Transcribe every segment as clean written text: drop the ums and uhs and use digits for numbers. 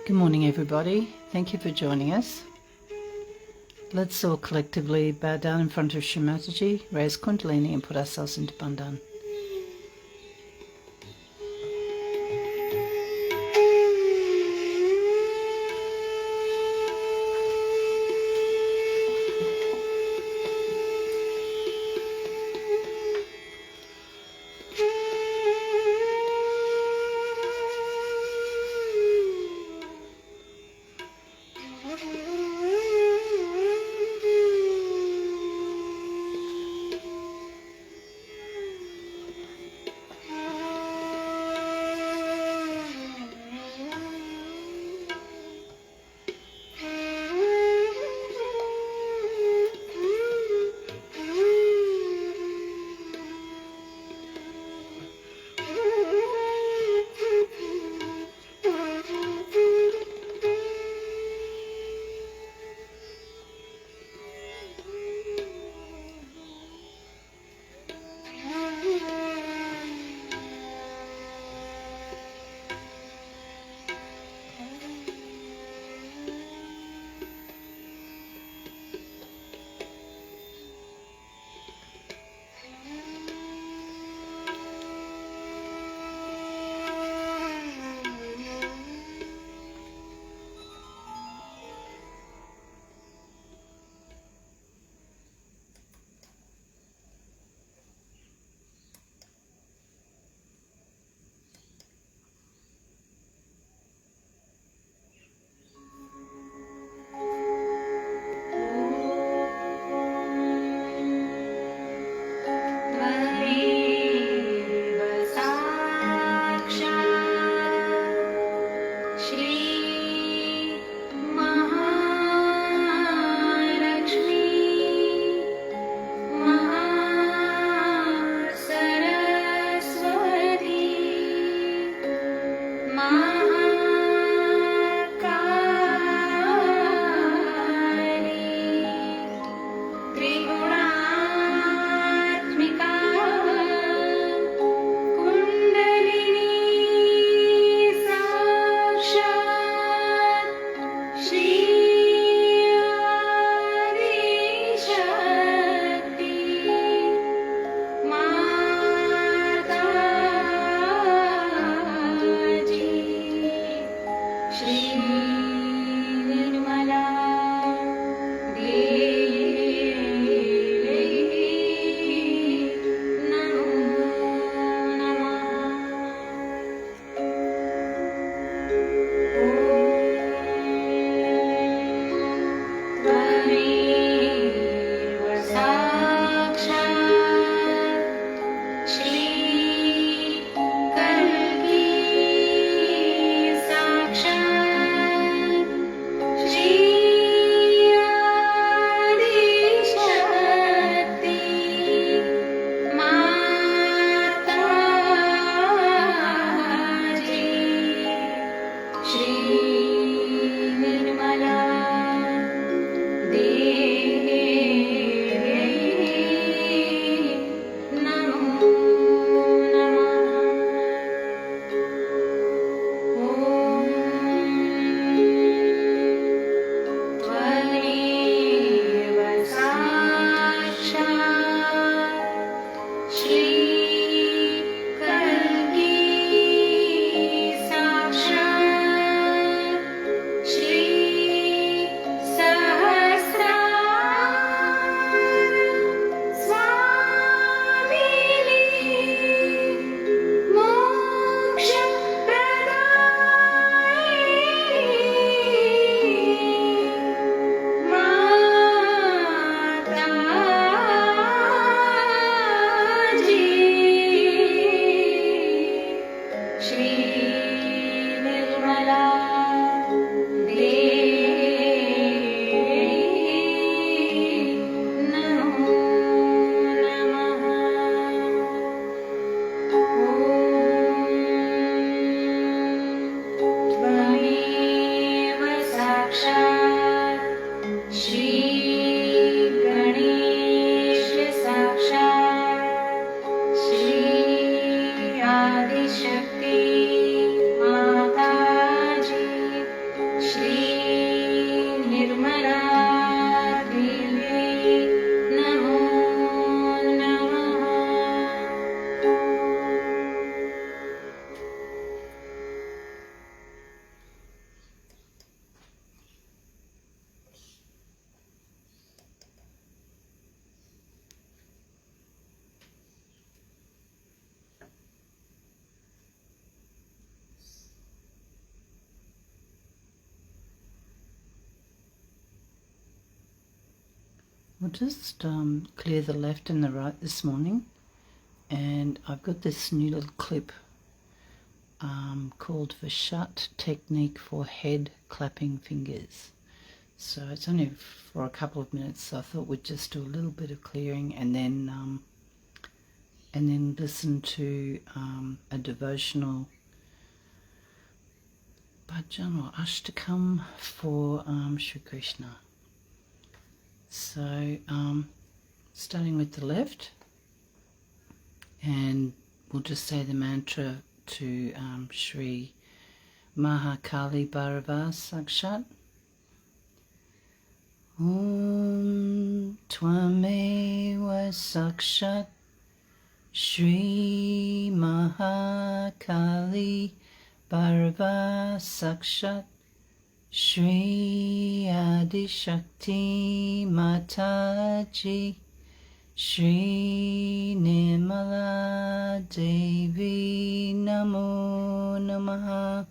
Good morning, everybody. Thank you for joining us. Let's all collectively bow down in front of Shri Mataji, raise Kundalini and put ourselves into Bandhan. We'll just clear the left and the right this morning, and I've got this new little clip called Vishuddhi technique for head clapping fingers. So it's only for a couple of minutes, so I thought we'd just do a little bit of clearing and then listen to a devotional bhajan or ashtakam for Shri Krishna. So starting with the left, and we'll just say the mantra to Shri Mahakali Bhairava Sakshat. Om Tvameva Sakshat Shri Mahakali Bhairava Sakshat Shri Adishakti Mataji Shri Nirmala Devi Namo Namaha.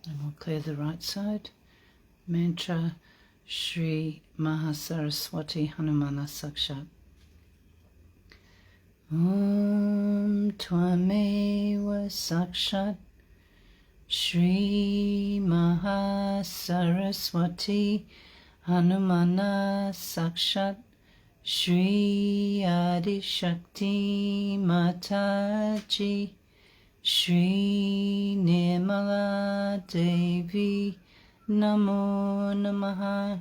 And we'll clear the right side. Mantra Shri Mahasaraswati Hanumana Sakshat. Om Tvameva Sakshat Shri Mahasaraswati Hanumana Sakshat Shri Adishakti Mataji Shri Nirmala Devi Namo Namaha.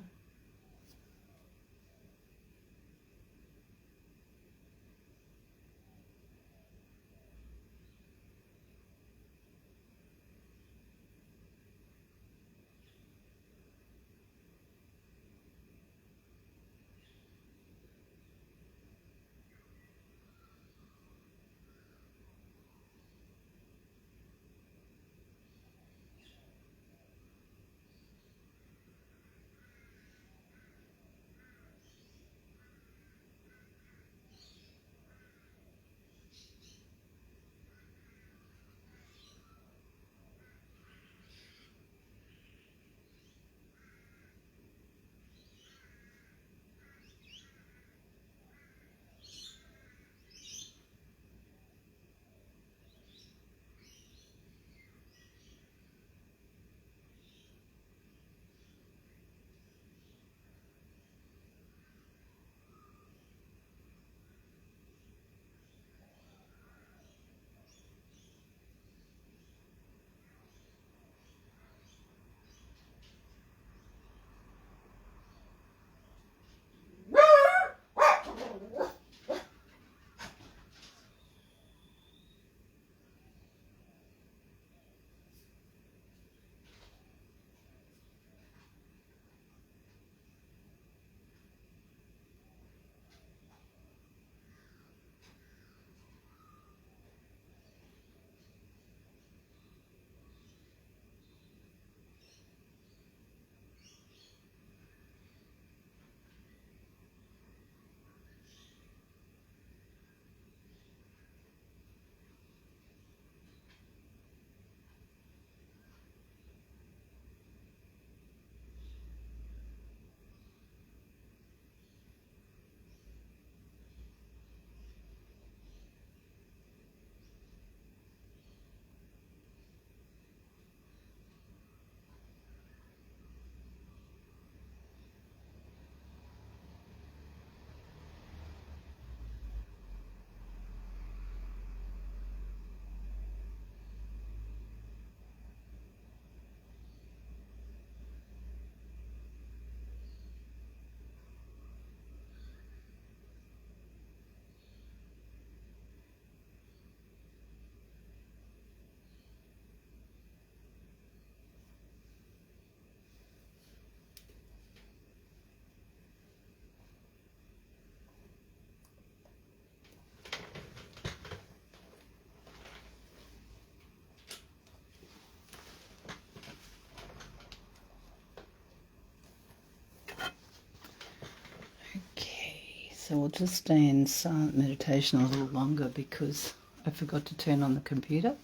So we'll just stay in silent meditation a little longer because I forgot to turn on the computer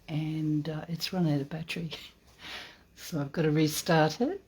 and it's run out of battery. So I've got to restart it.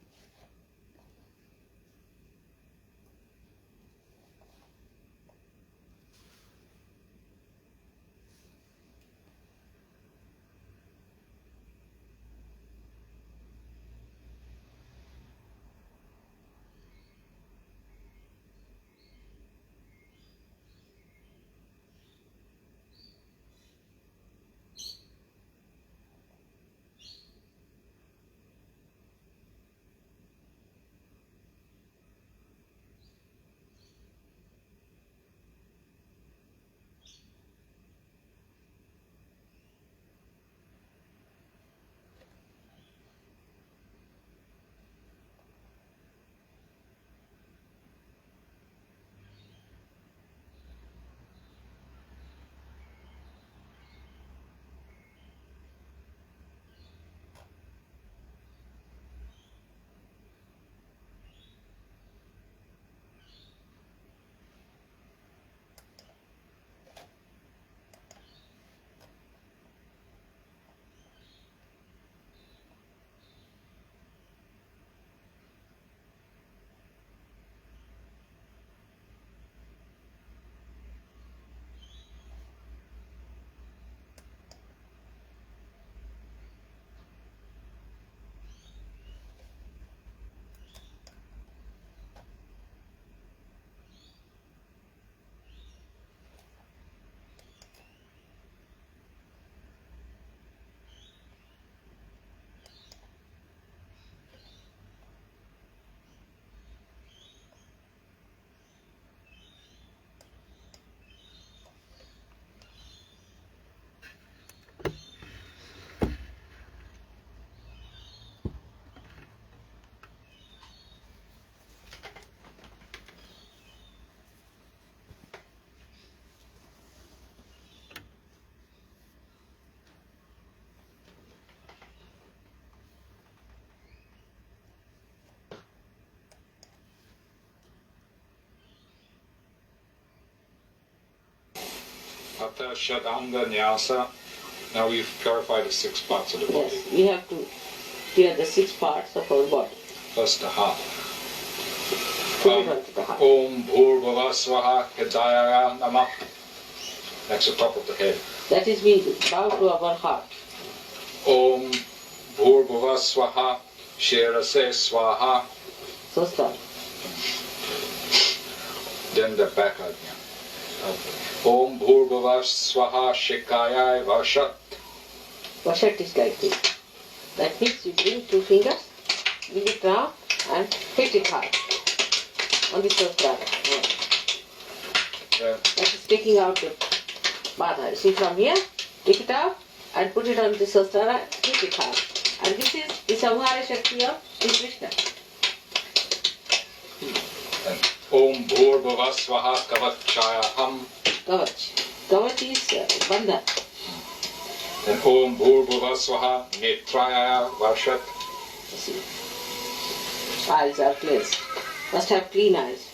Hatha Shadanga Nyasa. Now we've purified the 6 parts of the body. Yes, we have to clear the 6 parts of our body. First the heart. Put it onto the heart. Om Bhurvava Swaha Hridayaya Namah. That's the top of the head. That is, we bow to our heart. Om Bhurvava Swaha Shirase Swaha. So start. Then the back again. Om Bhurvava Swaha Shikayai Vashat. Vashat is like this. That means you bring 2 fingers, bring it round and hit it hard on the Sahasrara. That is taking out the Bada. You see, from here, take it out and put it on the Sahasrara, hit it hard. And this is the Samhara Shakti of Sri Krishna. Om Bhurvava Swaha Kavachayaham. Kavach. Kavach is bandhan. Then Om Bhurvava Swaha Netrayaya Vashat. See, eyes are cleansed. Must have clean eyes.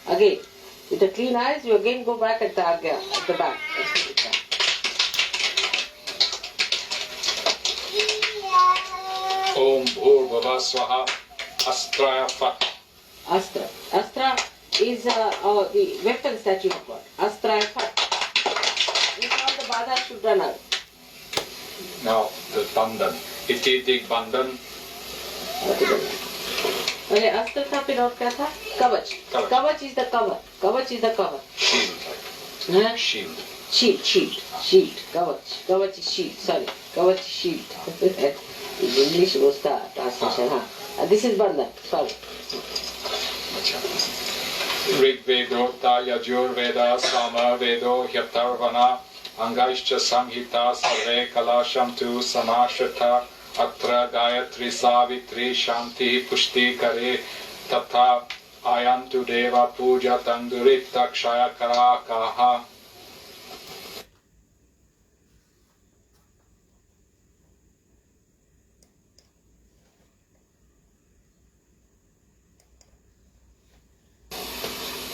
Again, with the clean eyes, you again go back at the agya, at the back. Om Bhurvava Swaha Astraya Fat. Astra. Astra is the weapons that you have got. Astra and Fat. These all the badhas should run out. Now the Bandhan. Iti Dig Bandhan. Okay, Astra का फिर और क्या था? Kavach. Kavach is the cover. Kavach is the cover. Shield. Huh? Shield. Shield. Kavach. Kavach is shield. Sorry. Kavach is shield. In English was the translation. Huh? This is bandhan. Sorry. Rig Vedota Yajur Veda Sama Vedo Hyatarvana Angaishcha Samhita Sarve Kalashantu Samashata Atra Gayatri Savitri Shanti Pushti Kare Tata Ayantu Deva Puja Tandurita Kshaya Karakaha.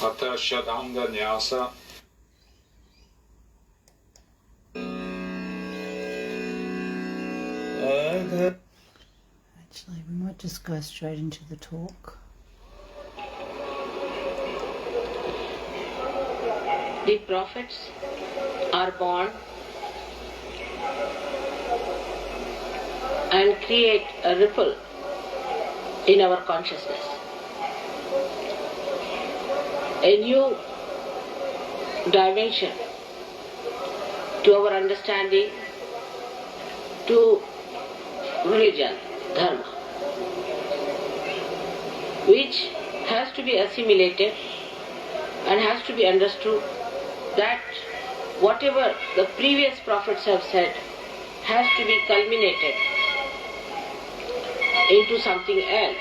Hatha Shadanga Nyasa. Actually, we might just go straight into the talk. The prophets are born and create a ripple in our consciousness. A new dimension to our understanding, to religion, dharma, which has to be assimilated and has to be understood that whatever the previous prophets have said has to be culminated into something else.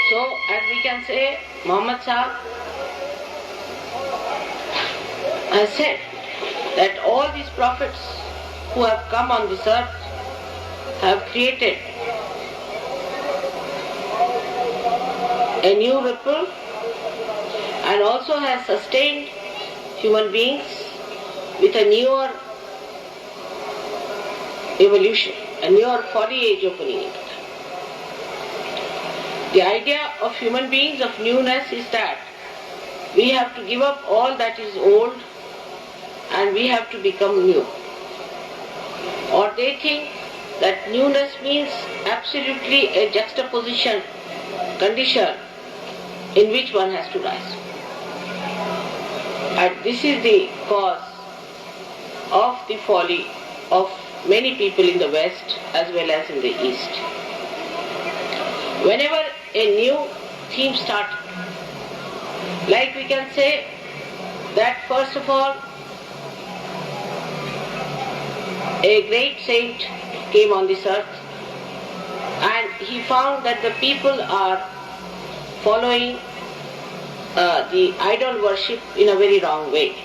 So, as we can say, Muhammad Sahib has said that all these prophets who have come on this earth have created a new ripple and also has sustained human beings with a newer evolution, a newer foliage opening into them. The idea of human beings of newness is that we have to give up all that is old and we have to become new. Or they think that newness means absolutely a juxtaposition condition in which one has to rise. And this is the cause of the folly of many people in the West as well as in the East. Whenever a new theme starts, like we can say that first of all, a great saint came on this earth and he found that the people are following the idol worship in a very wrong way.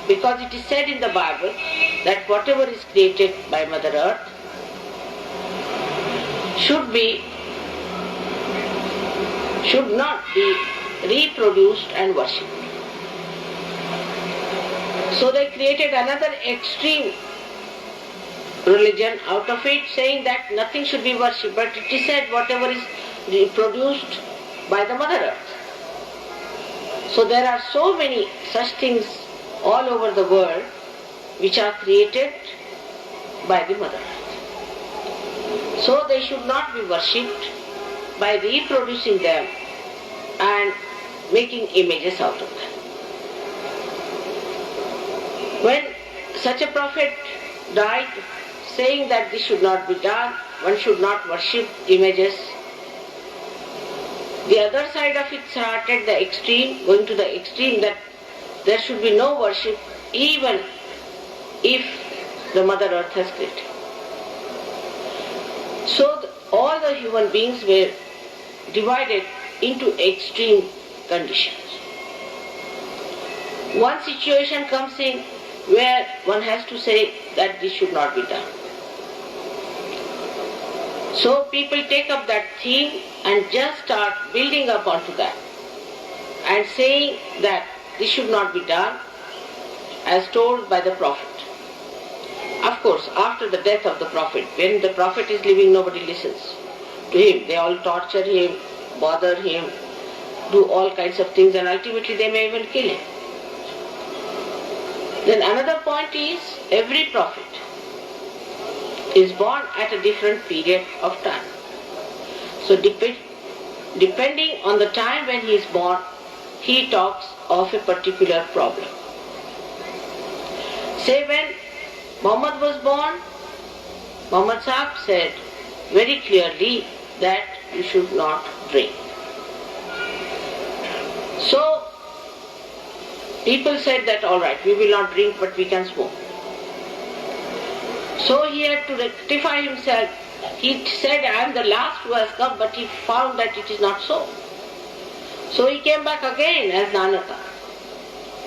Because it is said in the Bible that whatever is created by Mother Earth should not be reproduced and worshipped. So they created another extreme religion out of it, saying that nothing should be worshipped, but it is said whatever is reproduced by the Mother Earth. So there are so many such things all over the world which are created by the Mother Earth. So they should not be worshipped by reproducing them and making images out of them. When such a prophet died saying that this should not be done, one should not worship images, the other side of it started the extreme, going to the extreme that there should be no worship even if the Mother Earth has created. So all the human beings were divided into extreme conditions. One situation comes in where one has to say that this should not be done. So people take up that theme and just start building up onto that and saying that this should not be done as told by the Prophet. Of course, after the death of the Prophet, when the Prophet is living, nobody listens to him. They all torture him, bother him, do all kinds of things, and ultimately they may even kill him. Then another point is, every prophet is born at a different period of time. So depending on the time when he is born, he talks of a particular problem. Say when Muhammad was born, Muhammad Sahib said very clearly that you should not drink. So people said that alright, we will not drink but we can smoke. So he had to rectify himself. He said, I am the last who has come, but he found that it is not so. So he came back again as Nanaka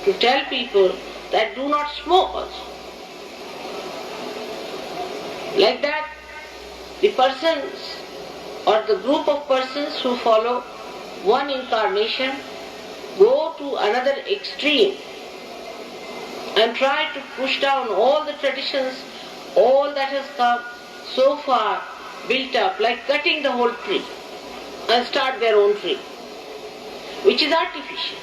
to tell people that do not smoke also. Like that, the persons or the group of persons who follow one incarnation, go to another extreme and try to push down all the traditions, all that has come so far built up, like cutting the whole tree and start their own tree, which is artificial.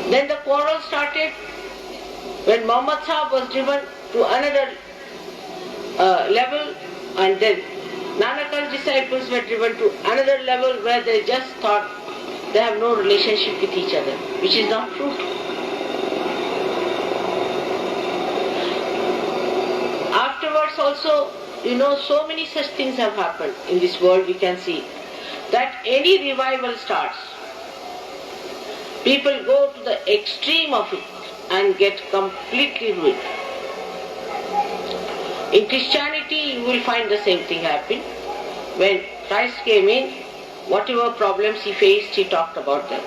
Then the quarrel started when Muhammad Sahib was driven to another level, and then Nanak's disciples were driven to another level where they just thought they have no relationship with each other, which is not true. Afterwards also, so many such things have happened in this world. We can see that any revival starts, people go to the extreme of it and get completely ruined. In Christianity, you will find the same thing happen. When Christ came in, whatever problems he faced, he talked about them.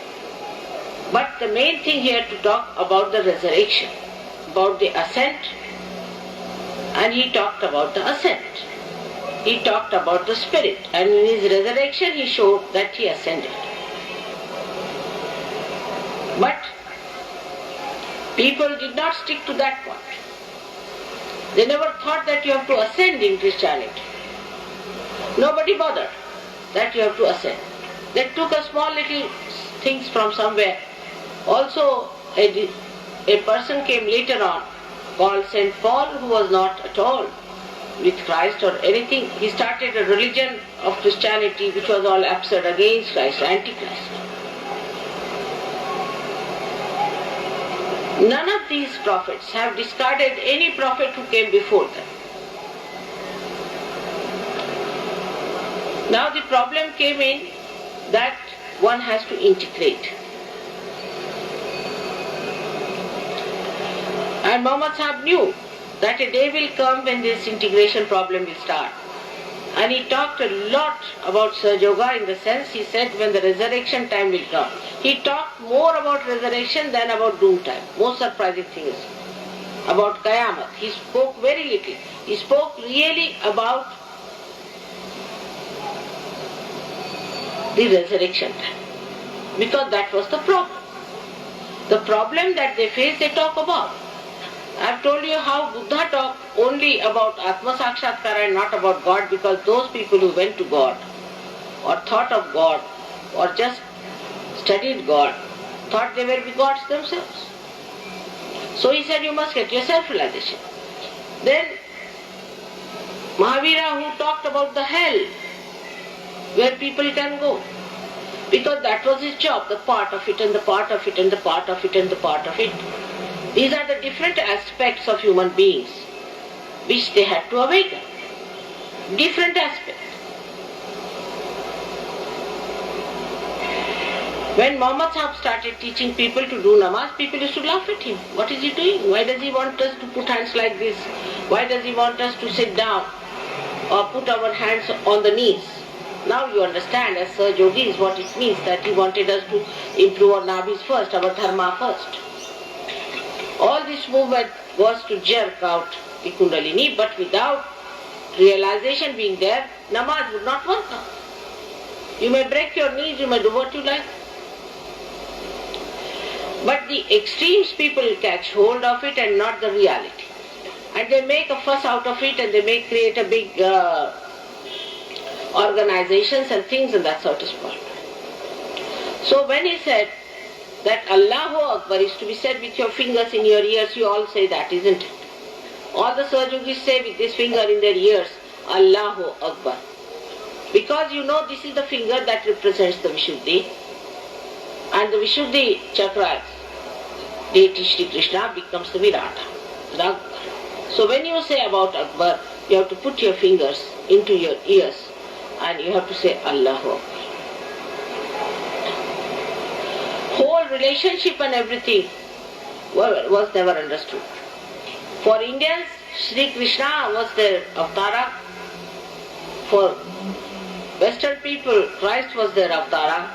But the main thing here to talk about the resurrection, about the ascent, and he talked about the ascent. He talked about the spirit, and in his resurrection he showed that he ascended. But people did not stick to that point. They never thought that you have to ascend in Christianity. Nobody bothered that you have to ascend. They took a small little things from somewhere. Also, a person came later on called St. Paul, who was not at all with Christ or anything. He started a religion of Christianity which was all absurd, against Christ, anti-Christ. None of these prophets have discarded any prophet who came before them. Now the problem came in that one has to integrate. And Muhammad Sahib knew that a day will come when this integration problem will start. And he talked a lot about Sahaja in the sense, he said, when the resurrection time will come. He talked more about resurrection than about doom time. Most surprising thing is about Qayamat. He spoke very little. He spoke really about the resurrection time, because that was the problem. The problem that they faced, they talk about. I have told you how Buddha talked only about Atma Sakshatkara and not about God, because those people who went to God or thought of God or just studied God thought they were gods themselves. So he said, you must get your self-realization. Then Mahavira, who talked about the hell where people can go, because that was his job, the part of it and the part of it and the part of it and the part of it. These are the different aspects of human beings which they had to awaken. Different aspects. When Muhammad Sahib started teaching people to do namaz, people used to laugh at him. What is he doing? Why does he want us to put hands like this? Why does he want us to sit down or put our hands on the knees? Now you understand, as Sir Yogi, is what it means, that he wanted us to improve our nabis first, our dharma first. All this movement was to jerk out the Kundalini, but without realization being there, namaz would not work out. You may break your knees, you may do what you like. But the extremes people catch hold of it and not the reality. And they make a fuss out of it, and they may create a big organizations and things, and that's how it is spoiled. So when he said that Allahu Akbar is to be said with your fingers in your ears, you all say that, isn't it? All the Sahajogis say with this finger in their ears, Allahu Akbar. Because you know this is the finger that represents the Vishuddhi, and the Vishuddhi Chakra, deity Shri Krishna, becomes the Virata, the Akbar. So when you say about Akbar, you have to put your fingers into your ears and you have to say Allahu Akbar. Whole relationship and everything was never understood. For Indians, Shri Krishna was their avatara. For Western people, Christ was their avatara.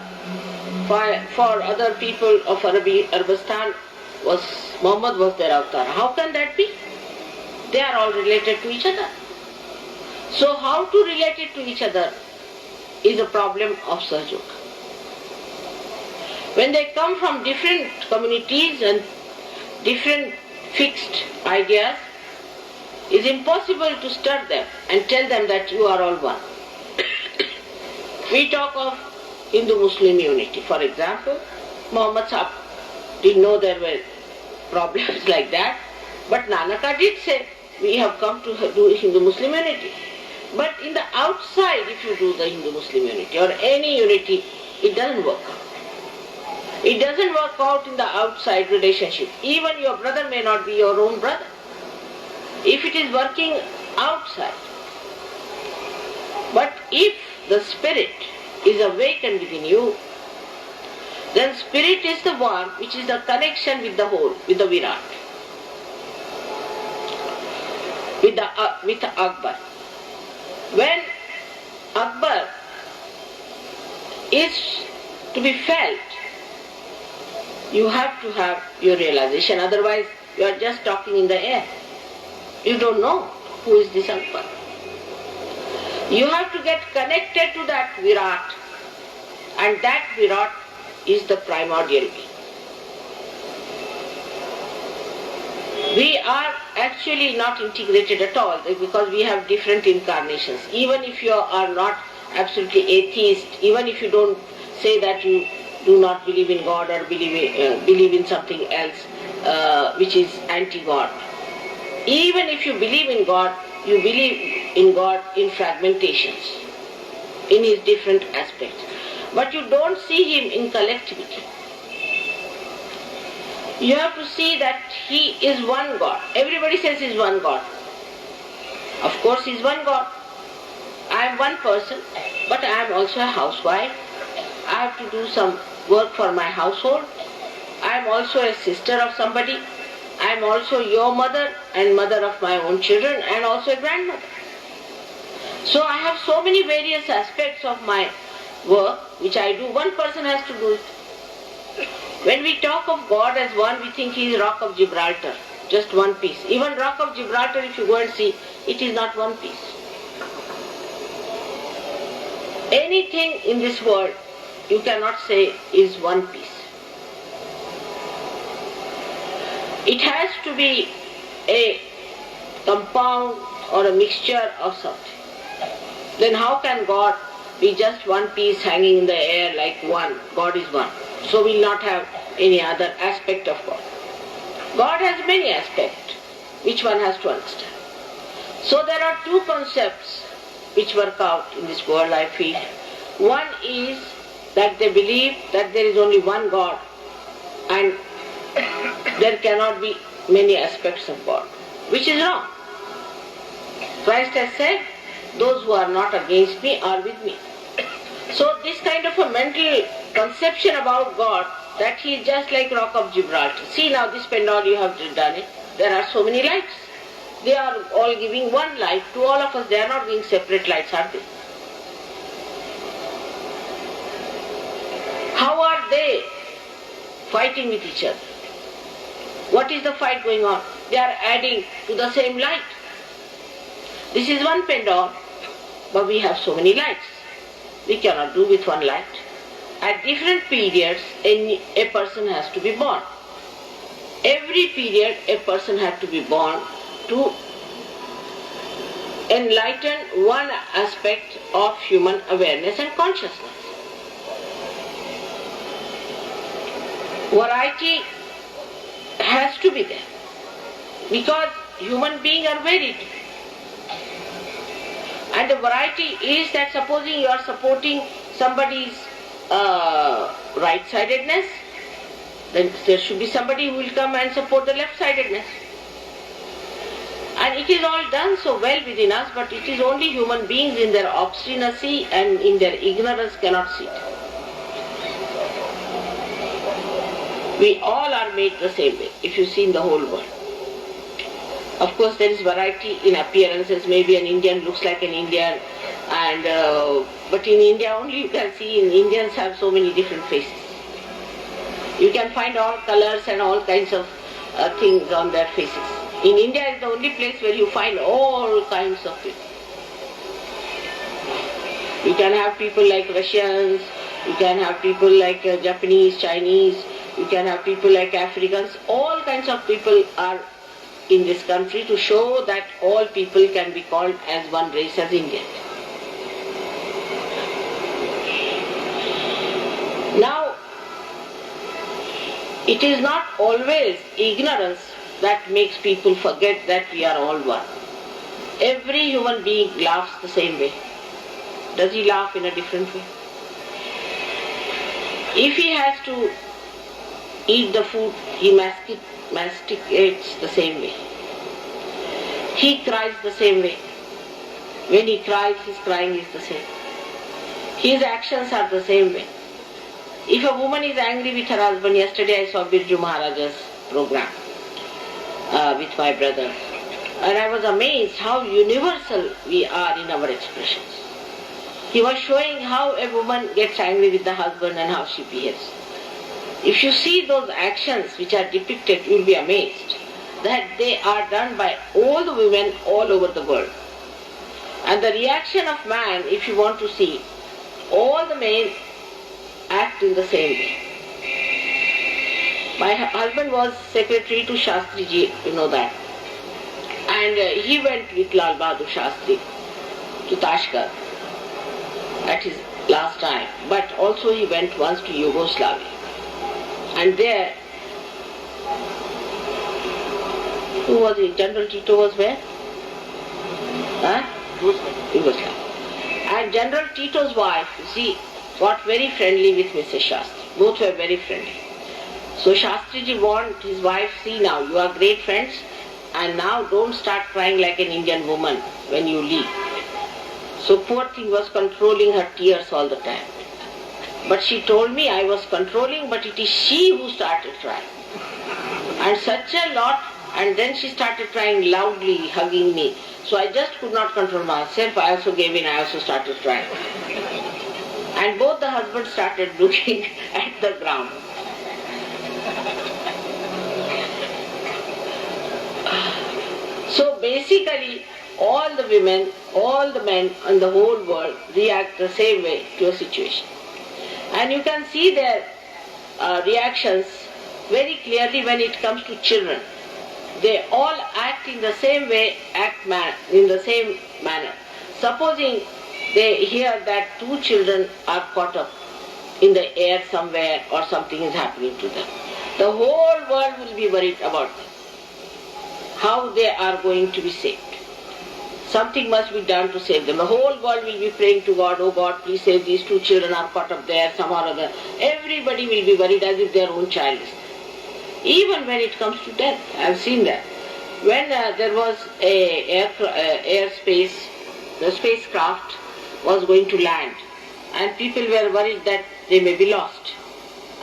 For other people of Arabistan, Muhammad was their avatara. How can that be? They are all related to each other. So how to relate it to each other? is a problem of Sahaja. When they come from different communities and different fixed ideas, it's impossible to stir them and tell them that you are all one. We talk of Hindu-Muslim unity. For example, Muhammad Sahib didn't know there were problems like that, but Nanaka did say, we have come to do Hindu-Muslim unity. But in the outside, if you do the Hindu-Muslim unity or any unity, it doesn't work out. It doesn't work out in the outside relationship. Even your brother may not be your own brother. If it is working outside. But if the spirit is awakened within you, then spirit is the one which is the connection with the whole, with the Virat, with Akbar. When Akbar is to be felt, you have to have your realization, otherwise you are just talking in the air. You don't know who is this Akbar. You have to get connected to that Virat, and that Virat is the primordial being. We are actually not integrated at all because we have different incarnations. Even if you are not absolutely atheist, even if you don't say that you do not believe in God or believe in something else which is anti-God, even if you believe in God, you believe in God in fragmentations, in his different aspects. But you don't see him in collectivity. You have to see that he is one God. Everybody says he is one God. Of course he is one God. I am one person, but I am also a housewife. I have to do some work for my household. I am also a sister of somebody. I am also your mother and mother of my own children and also a grandmother. So I have so many various aspects of my work which I do. One person has to do it. When we talk of God as one, we think he is Rock of Gibraltar, just one piece. Even Rock of Gibraltar, if you go and see, it is not one piece. Anything in this world you cannot say is one piece. It has to be a compound or a mixture of something. Then how can God be just one piece hanging in the air like one? God is one. So we will not have any other aspect of God. God has many aspects which one has to understand. So there are two concepts which work out in this world, I feel. One is that they believe that there is only one God and there cannot be many aspects of God, which is wrong. Christ has said, those who are not against me are with me. So this kind of a mental conception about God, that he is just like Rock of Gibraltar. See now this pendant you have done it, there are so many lights. They are all giving one light to all of us, they are not giving separate lights, are they? How are they fighting with each other? What is the fight going on? They are adding to the same light. This is one pendant, but we have so many lights. We cannot do with one light. At different periods, a person has to be born. Every period, a person has to be born to enlighten one aspect of human awareness and consciousness. Variety has to be there because human beings are varied. And the variety is that supposing you are supporting somebody's right-sidedness, then there should be somebody who will come and support the left-sidedness. And it is all done so well within us, but it is only human beings in their obstinacy and in their ignorance cannot see it. We all are made the same way, if you see in the whole world. Of course there is variety in appearances, maybe an Indian looks like an Indian, and but in India only you can see Indians have so many different faces. You can find all colors and all kinds of things on their faces. In India is the only place where you find all kinds of people. You can have people like Russians, you can have people like Japanese, Chinese, you can have people like Africans. All kinds of people are in this country to show that all people can be called as one race as Indian. Now, it is not always ignorance that makes people forget that we are all one. Every human being laughs the same way. Does he laugh in a different way? If he has to eat the food, he masticates the same way. He cries the same way. When he cries, his crying is the same. His actions are the same way. If a woman is angry with her husband, yesterday I saw Birju Maharaja's program with my brother, and I was amazed how universal we are in our expressions. He was showing how a woman gets angry with the husband and how she behaves. If you see those actions which are depicted, you will be amazed that they are done by all the women all over the world. And the reaction of man, if you want to see, all the men act in the same way. My husband was secretary to Shastriji, you know that. And he went with Lal Bahadur Shastri to Tashkent at his last time. But also he went once to Yugoslavia. And there, who was he? General Tito was where? Yugoslavia. And General Tito's wife, you see, got very friendly with Mrs. Shastri. Both were very friendly. So Shastriji warned his wife, see now, you are great friends, and now don't start crying like an Indian woman when you leave. So poor thing was controlling her tears all the time. But she told me I was controlling, but it is she who started crying. And such a lot, and then she started crying loudly, hugging me. So I just could not control myself. I also gave in, I also started crying. And both the husbands started looking at the ground. So basically, all the women, all the men in the whole world react the same way to a situation. And you can see their reactions very clearly when it comes to children. They all act in the same way, in the same manner. Supposing they hear that two children are caught up in the air somewhere or something is happening to them, the whole world will be worried about them, how they are going to be saved. Something must be done to save them. The whole world will be praying to God, oh God, please save these two children are caught up there somehow or other. Everybody will be worried as if their own child is. Even when it comes to death, I have seen that. When there was the spacecraft was going to land, and people were worried that they may be lost.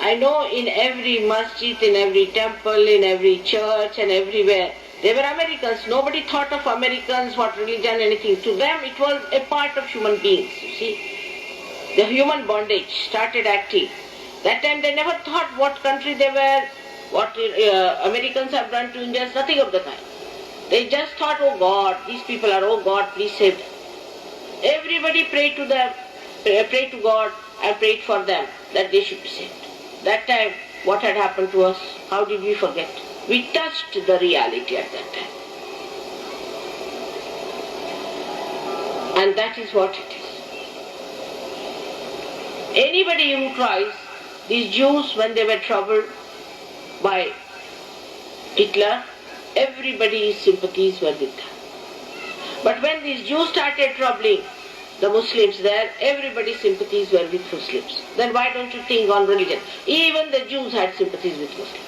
I know in every masjid, in every temple, in every church and everywhere, they were Americans. Nobody thought of Americans, what religion, anything. To them it was a part of human beings, you see. The human bondage started acting. That time they never thought what country they were, what Americans have done to Indians, nothing of the kind. They just thought, oh God, these people are, oh God, please save them. Everybody prayed to them, prayed to God and prayed for them that they should be saved. That time, what had happened to us? How did we forget? We touched the reality at that time. And that is what it is. Anybody who tries, these Jews, when they were troubled by Hitler, everybody's sympathies were with them. But when these Jews started troubling the Muslims there, everybody's sympathies were with Muslims. Then why don't you think on religion? Even the Jews had sympathies with Muslims.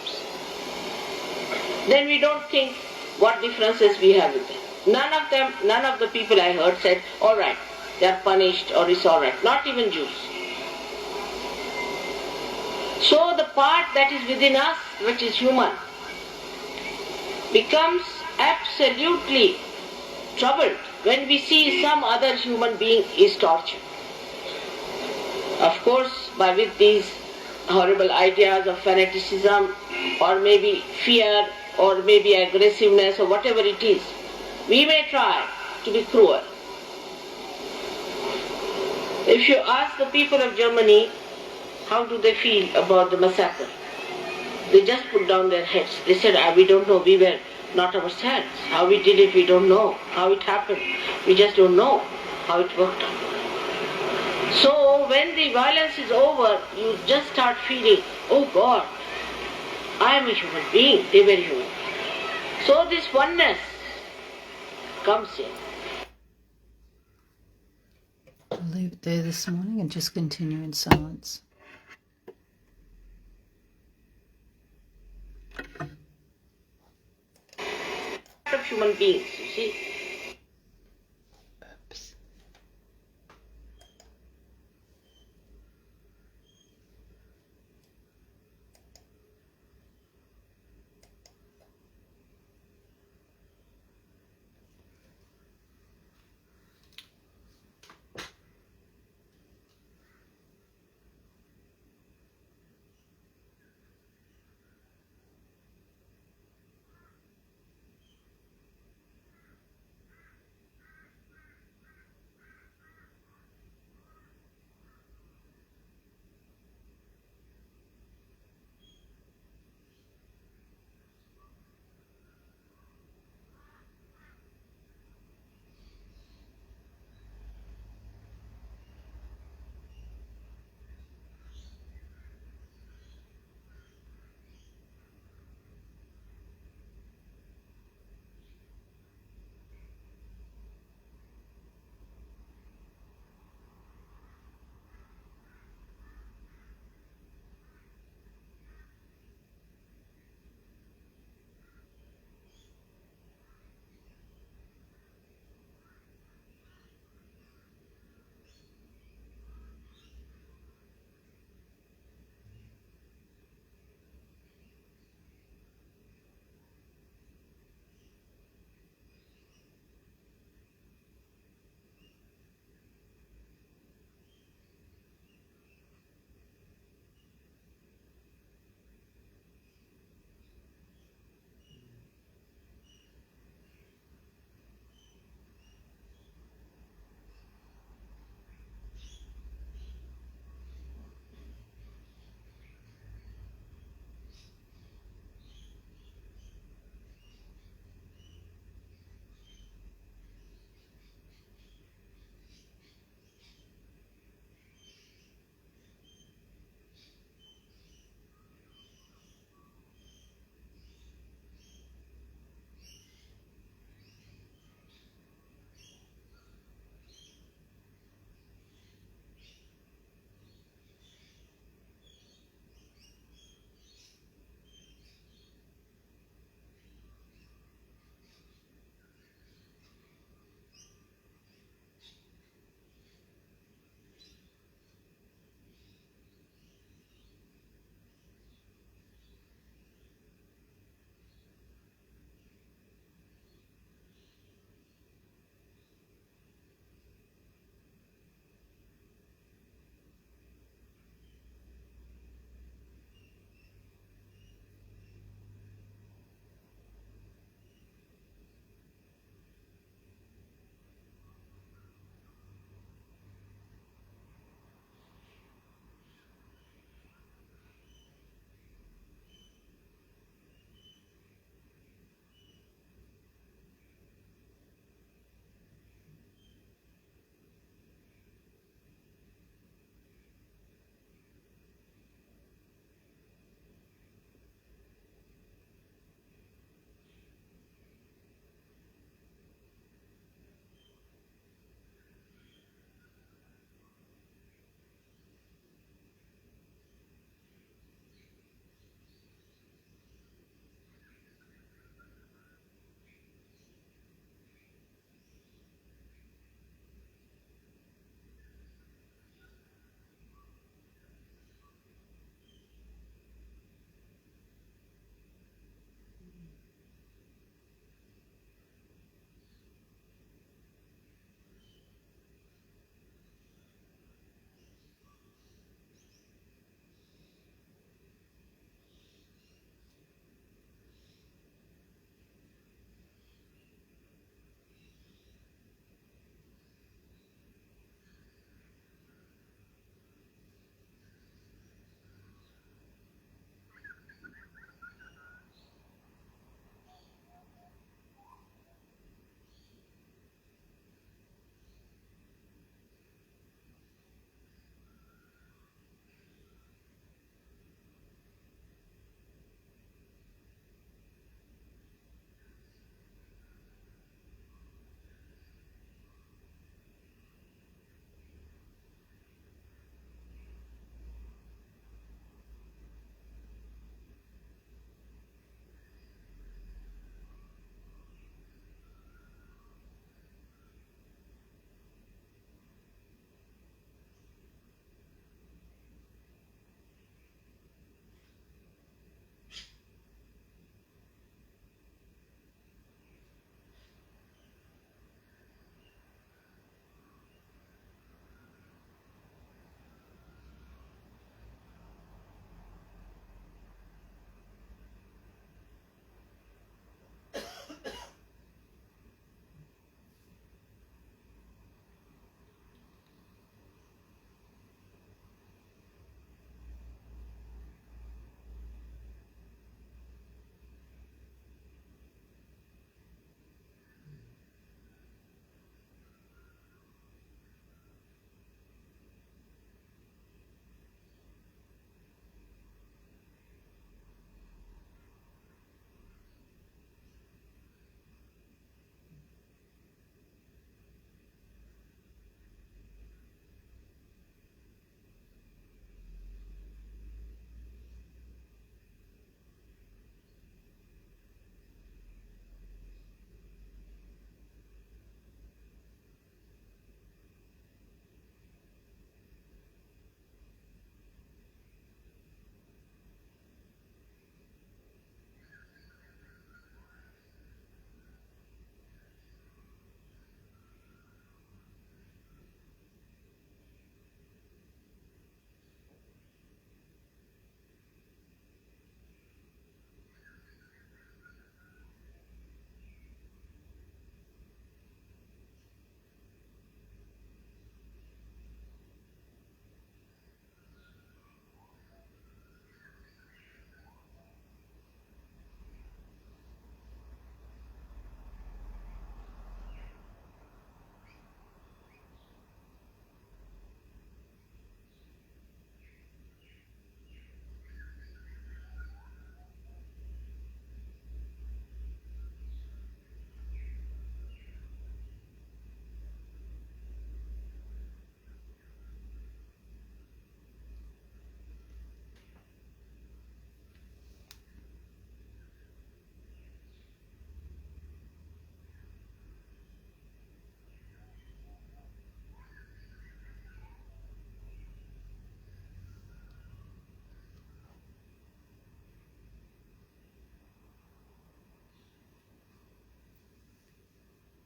Then we don't think what differences we have with them. None of the people I heard said, all right, they are punished or it's all right. Not even Jews. So the part that is within us, which is human, becomes absolutely troubled when we see some other human being is tortured. Of course, with these horrible ideas of fanaticism or maybe fear or maybe aggressiveness or whatever it is, we may try to be cruel. If you ask the people of Germany, how do they feel about the massacre? They just put down their heads. They said, we don't know, we were not ourselves. How we did it, we don't know. How it happened, we just don't know how it worked out. So when the violence is over, you just start feeling, oh God, I am a human being, they were human. So this oneness comes in. I'll leave it there this morning and just continue in silence. Of human beings, you see. Oops.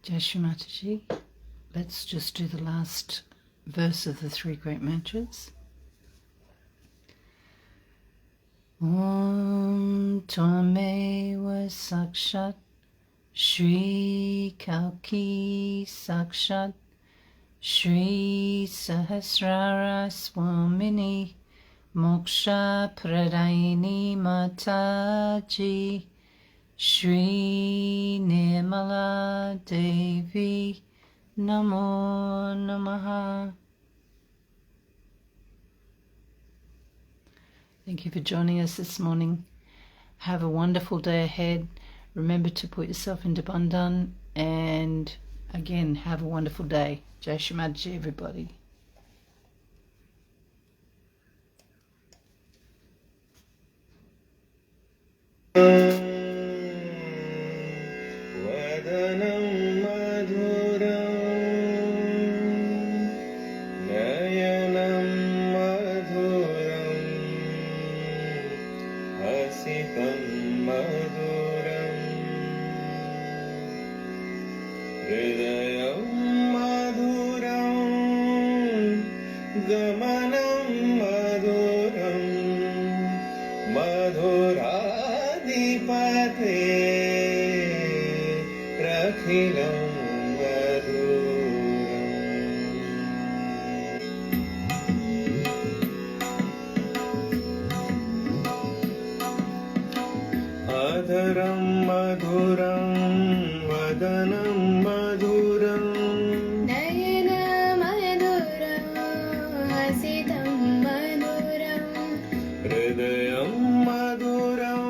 Shri Mataji. Let's just do the last verse of the 3 great mantras. Om Tvameva Sakshat Shri Kalki Sakshat Shri Sahasrara Swamini Moksha Pradaini Mataji Shri Nirmala Devi Namo Namaha. Thank you for joining us this morning. Have a wonderful day ahead. Remember to put yourself into Bandhan, and again, have a wonderful day. Jai Shri Mataji, everybody. Adharam madhuram vadanam madhuram Nayana madhuram hasitam madhuram Hridayam madhuram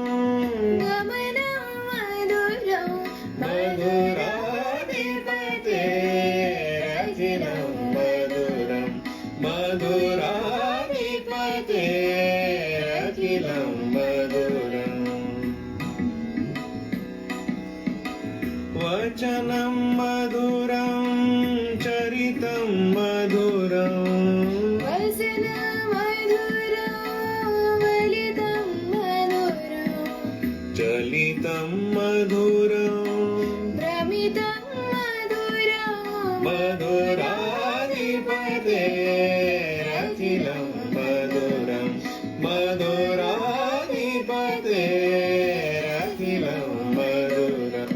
Gamanam madhuram Madhuradipate Rajilam madhuram Madhuradipate Rajilam madhuram Vachanam madhuram Charitam madhuram Vasana madhuram Valitam madhuram Chalitam madhuram Brahmitam madhuram Madhuradipate Rajilam madhuram Madhuradipate Rajilam madhuram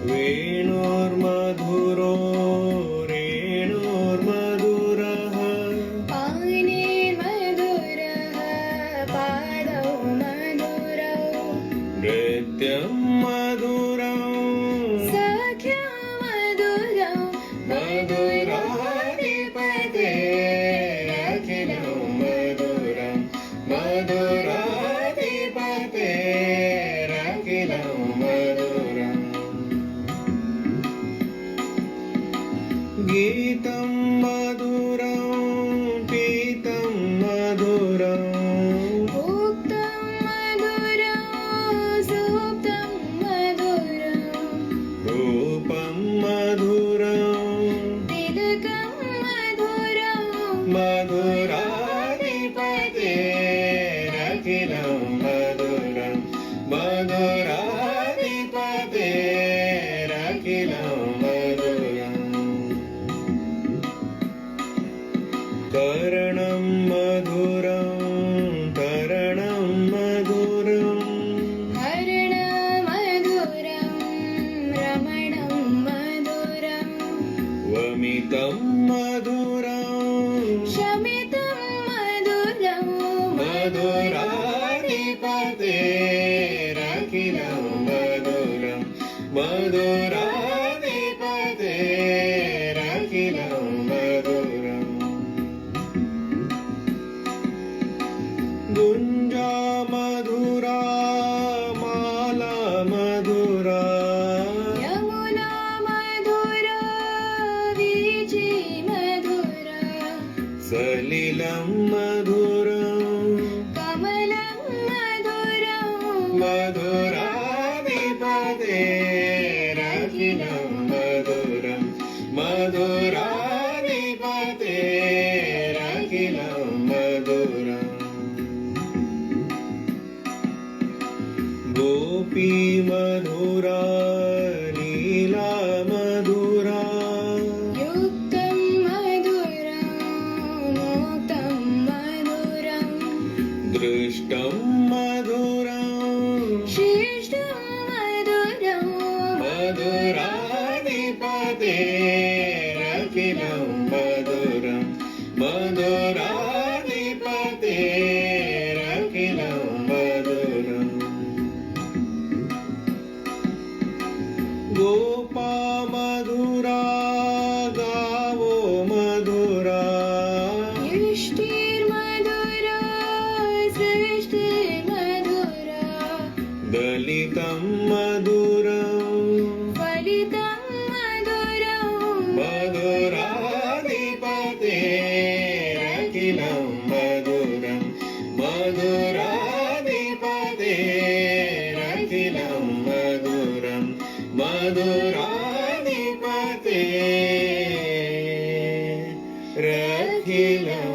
Venur madhuro Renur madhuraha Paanir madhurah Padau madhurau Nrityam madhuram Sakhyam madhuram Madhuradipate Rajilam madhuram Madhuradipate Rajilam madhuram Geetam madhuram Pitam madhuram Uktam madhuram Suptam madhuram Rupam madhuram Tilakam madhuram Madhuradipate Rajilam madhuram Madhuradipate Rajilam madhuram Karanam madhuram Karanam madhuram Harana madhuram Ramanam madhuram Vamitam madhuram Shamitam madhuram Madhuradipate Rajilam madhuram Madhuradipate Rajilam madhuram Gunja madhura Mala madhura Yamuna madhura Vichi madhura Salilam madhuram Kamalam madhuram Madhuradipate Rajilam madhuram Madhuradipate Rajilam madhuram Gopi madhuram मधुरा लीला मधुरा युक्तं मधुरं मुक्तं मधुरं दृष्टं मधुरं श्रेष्ठं मधुरं मधुराधिपतेरखिलं मधुरं मधुराधिपतेरखिलं मधुरम् गोपा मधुरा गावो मधुरा युष्टिर्मधुरा सृष्टिर्मधुरा दलितं मधुरं फलितं मधुरं मधुराधिपतेरखिलं मधुरं मधुराधिपतेरखिलं मधुरं मधुराधिपतेरखिलं